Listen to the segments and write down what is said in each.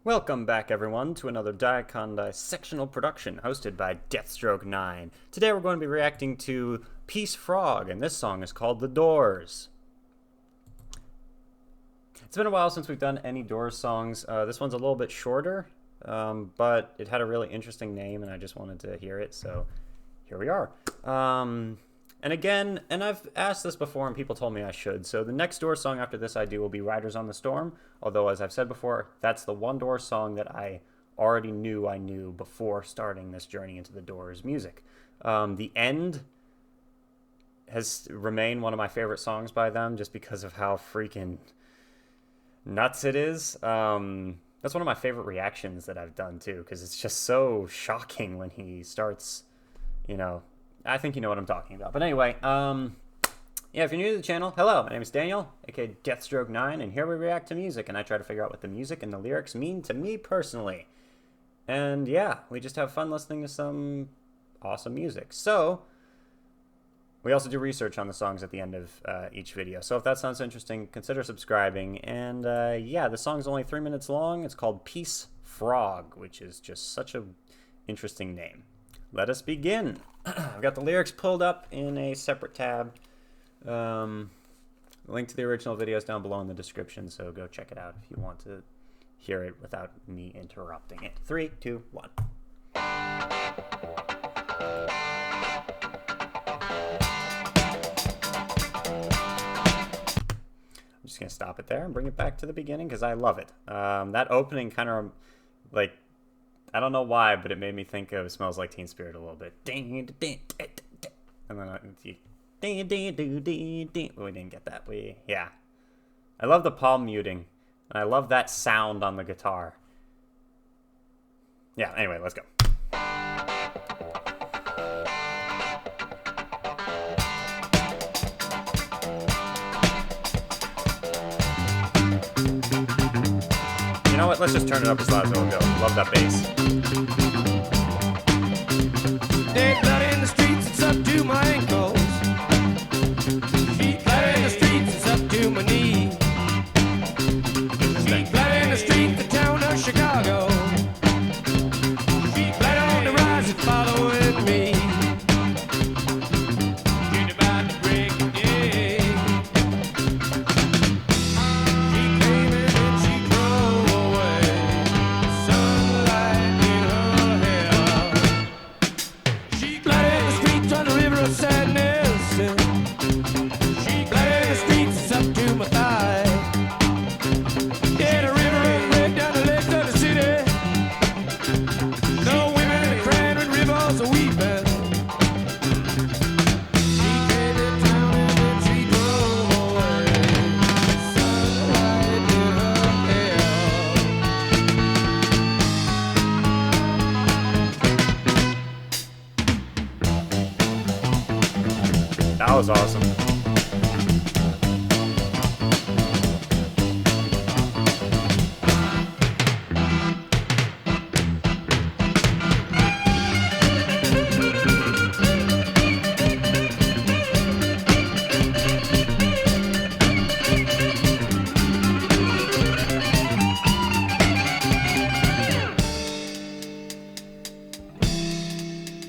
Welcome back, everyone, to another dicondissectional production hosted by Deathstroke9. Today we're going to be reacting to Peace Frog, and this song is called The Doors. It's been a while since we've done any Doors songs. This one's a little bit shorter, but it had a really interesting name, and I just wanted to hear it, so here we are. And again, and I've asked this before and people told me I should, so the next Doors song after this I do will be Riders on the Storm, although as I've said before, that's the one Doors song that I already knew I knew before starting this journey into the Doors music. The End has remained one of my favorite songs by them just because of how freaking nuts it is. That's one of my favorite reactions that I've done too, because it's just so shocking when he starts, you know, I think you know what I'm talking about. But anyway, yeah, if you're new to the channel, hello, my name is Daniel, aka Deathstroke9, and here we react to music, and I try to figure out what the music and the lyrics mean to me personally. And yeah, we just have fun listening to some awesome music. So, we also do research on the songs at the end of each video. So if that sounds interesting, consider subscribing. And yeah, the song's only 3 minutes long. It's called Peace Frog, which is just such a interesting name. Let us begin. I've got the lyrics pulled up in a separate tab. Link to the original video is down below in the description, so go check it out if you want to hear it without me interrupting it. 3, 2, 1. I'm just going to stop it there and bring it back to the beginning because I love it. That opening kind of, like, I don't know why, but it made me think of Smells Like Teen Spirit a little bit. And then we didn't get that. Yeah. I love the palm muting. And I love that sound on the guitar. Yeah, anyway, let's go. You know what? Let's just turn it up as loud as it'll go. Love that bass. Dead blood in the streets, it's up to my ankles. Sheet blood in the streets, it's up to my knee. Sheet blood in the streets, the town of Chicago. Sheet blood on the rise, it's following me. She's about to break a day. She came in and she drove away. Sunlight in her hair. She blood in the streets on the river of sadness. She blood in the streets, it's up to my thigh. Yeah, the river runs red down the legs of the city. No women are crying when rivers are weeping. She came to town and then she drove away. Sunlight in her hair. That was awesome.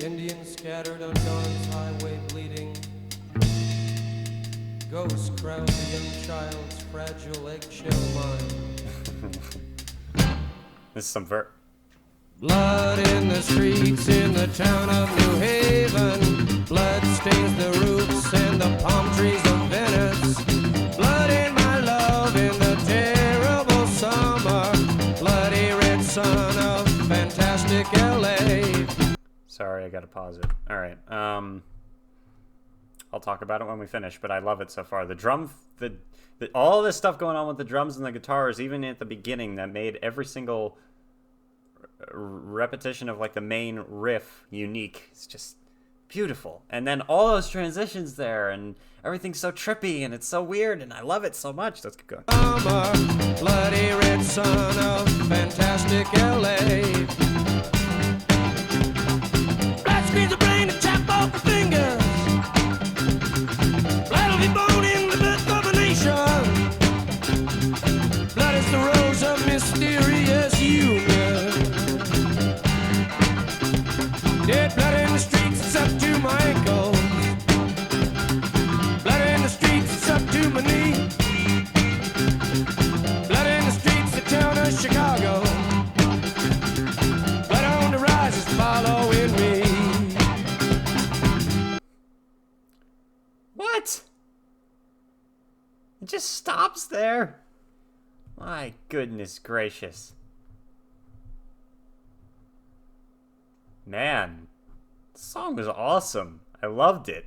Indians scattered on Dawn's highway bleeding. Ghosts crowd the young child's fragile eggshell mind. This is some Blood in the streets in the town of New Haven. Blood stains the roofs and the palm trees of Venice. Blood in my love in the terrible summer. Bloody red sun of fantastic LA. Sorry, I gotta pause it. Alright, I'll talk about it when we finish, but I love it so far. The drum, all this stuff going on with the drums and the guitars, even at the beginning, that made every single repetition of like the main riff unique. It's just beautiful. And then all those transitions there, and everything's so trippy, and it's so weird, and I love it so much. Let's keep going. Bloody red sun of fantastic LA. Blood screens the brain and chop off the fingers. Blood will be born in the birth of a nation. Blood is the rose of mysterious youth. of Chicago. Blood on the rise is following me. What? It just stops there? My goodness gracious. Man, the song was awesome. I loved it.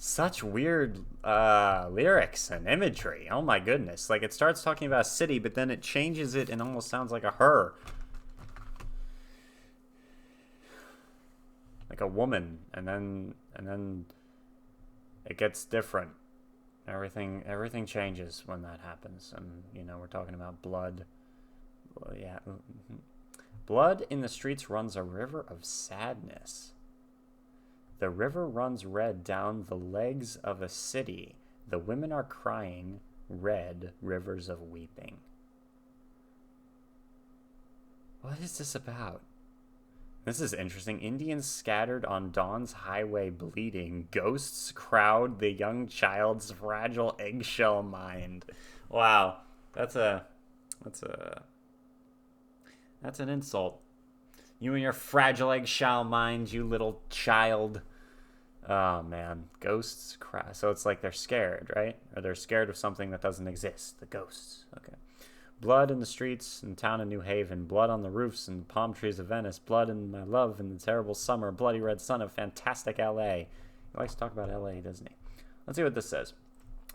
Such weird lyrics and imagery. Oh my goodness. Like, it starts talking about a city, but then it changes it and almost sounds like a her. Like a woman. And then it gets different. Everything changes when that happens. And, you know, we're talking about blood. Well, yeah. Blood in the streets runs a river of sadness. The river runs red down the legs of a city. The women are crying red rivers of weeping. What is this about? This is interesting. Indians scattered on dawn's highway bleeding. Ghosts crowd the young child's fragile eggshell mind. Wow. That's an insult. You and your fragile eggshell mind, you little child. Oh, man. Ghosts cry. So it's like they're scared, right? Or they're scared of something that doesn't exist. The ghosts. Okay. Blood in the streets in town of New Haven. Blood on the roofs and palm trees of Venice. Blood in my love in the terrible summer. Bloody red sun of fantastic L.A. He likes to talk about L.A., doesn't he? Let's see what this says.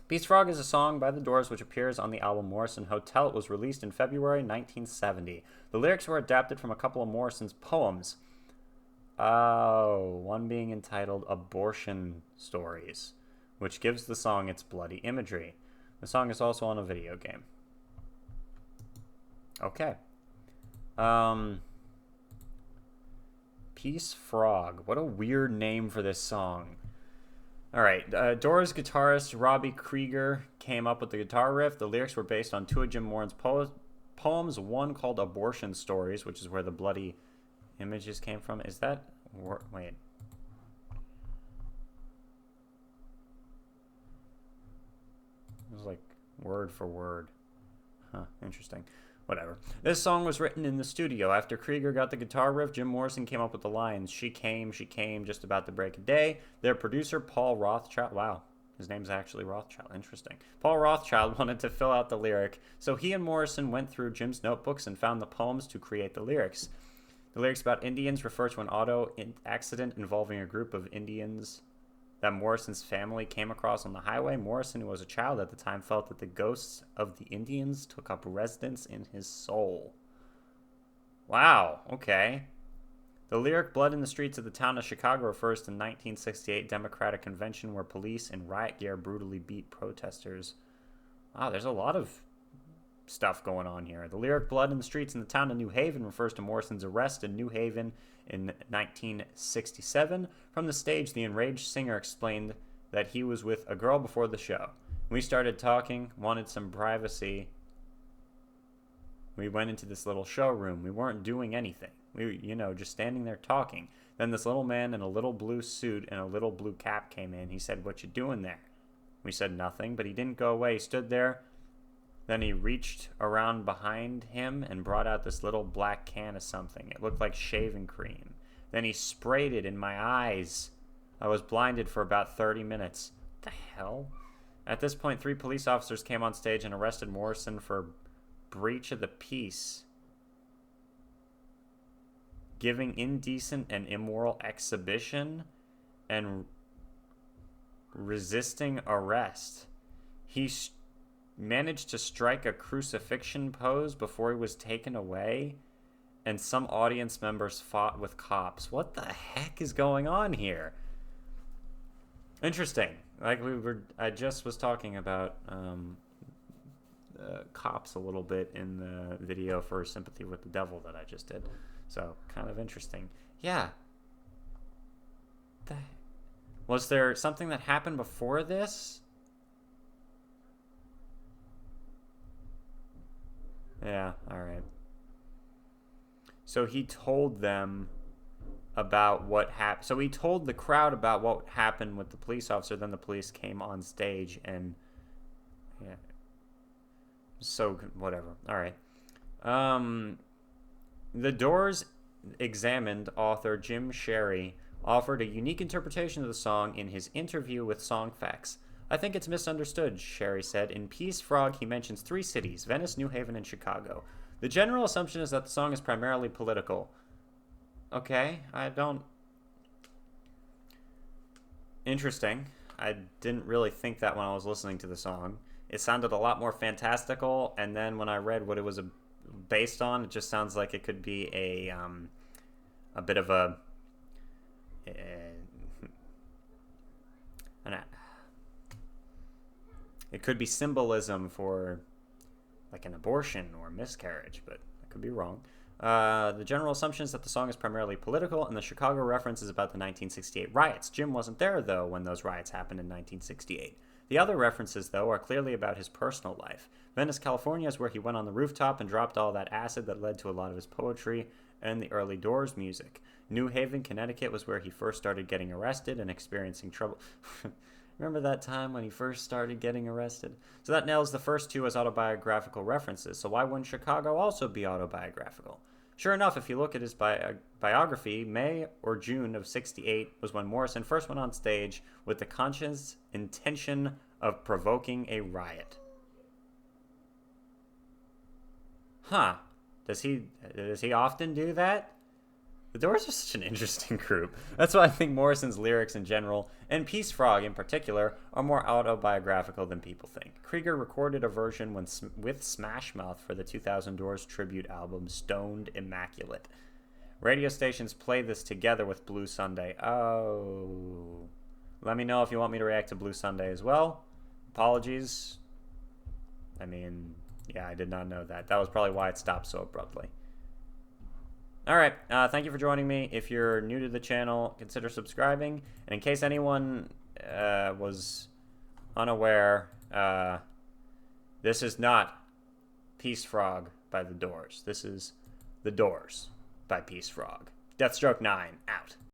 Peace Frog is a song by The Doors which appears on the album Morrison Hotel. It was released in February 1970. The lyrics were adapted from a couple of Morrison's poems. Oh, one being entitled Abortion Stories, which gives the song its bloody imagery. The song is also on a video game. Okay. Peace Frog. What a weird name for this song. Alright, Doors guitarist Robbie Krieger came up with the guitar riff. The lyrics were based on two of Jim Morrison's poems, one called Abortion Stories, which is where the bloody images came from. Is that... wait. It was like word for word. Huh, interesting. Whatever. This song was written in the studio. After Krieger got the guitar riff, Jim Morrison came up with the lines, she came, just about to break a day. Their producer, Paul Rothchild, wow, his name's actually Rothchild, interesting. Paul Rothchild wanted to fill out the lyric, so he and Morrison went through Jim's notebooks and found the poems to create the lyrics. The lyrics about Indians refer to an auto accident involving a group of Indians that Morrison's family came across on the highway. Morrison, who was a child at the time, felt that the ghosts of the Indians took up residence in his soul. Wow, okay. The lyric Blood in the Streets of the Town of Chicago refers to the 1968 Democratic Convention where police in riot gear brutally beat protesters. Wow, there's a lot of stuff going on here. The lyric Blood in the Streets in the Town of New Haven refers to Morrison's arrest in New Haven in 1967. From the stage, the enraged singer explained that he was with a girl before the show. We started talking, wanted some privacy. We went into this little showroom. We weren't doing anything. We, just standing there talking. Then this little man in a little blue suit and a little blue cap came in. He said, "What you doing there?" We said nothing, but he didn't go away. He stood there. Then he reached around behind him and brought out this little black can of something. It looked like shaving cream. Then he sprayed it in my eyes. I was blinded for about 30 minutes. What the hell? At this point, 3 police officers came on stage and arrested Morrison for breach of the peace, giving indecent and immoral exhibition, and resisting arrest. He managed to strike a crucifixion pose before he was taken away, and some audience members fought with cops. What the heck is going on here? Interesting. I just was talking about cops a little bit in the video for Sympathy with the Devil that I just did. So, kind of interesting. Yeah. Was there something that happened before this? Yeah, alright. So he told them about what happened. So he told the crowd about what happened with the police officer. Then the police came on stage and... yeah. So, whatever. Alright. The Doors Examined author Jim Sherry offered a unique interpretation of the song in his interview with Songfacts. I think it's misunderstood, Sherry said. In Peace Frog, he mentions 3 cities: Venice, New Haven, and Chicago. The general assumption is that the song is primarily political. Okay, I don't... Interesting. I didn't really think that when I was listening to the song. It sounded a lot more fantastical, and then when I read what it was based on, it just sounds like it could be a bit of a... It could be symbolism for like an abortion or miscarriage, but I could be wrong. The general assumption is that the song is primarily political, and the Chicago reference is about the 1968 riots. Jim wasn't there, though, when those riots happened in 1968. The other references, though, are clearly about his personal life. Venice, California is where he went on the rooftop and dropped all that acid that led to a lot of his poetry and the early Doors music. New Haven, Connecticut was where he first started getting arrested and experiencing trouble. Remember that time when he first started getting arrested? So that nails the first 2 as autobiographical references, so why wouldn't Chicago also be autobiographical? Sure enough, if you look at his biography, May or June of '68 was when Morrison first went on stage with the conscious intention of provoking a riot. Huh. Does he often do that? The Doors are such an interesting group. That's why I think Morrison's lyrics in general, and Peace Frog in particular, are more autobiographical than people think. Krieger recorded a version with Smash Mouth for the 2000 Doors tribute album Stoned Immaculate. Radio stations play this together with Blue Sunday. Oh. Let me know if you want me to react to Blue Sunday as well. Apologies. I mean, yeah, I did not know that. That was probably why it stopped so abruptly. All right, thank you for joining me. If you're new to the channel, consider subscribing. And in case anyone was unaware, this is not Peace Frog by The Doors. This is The Doors by Peace Frog. Deathstroke 9, out.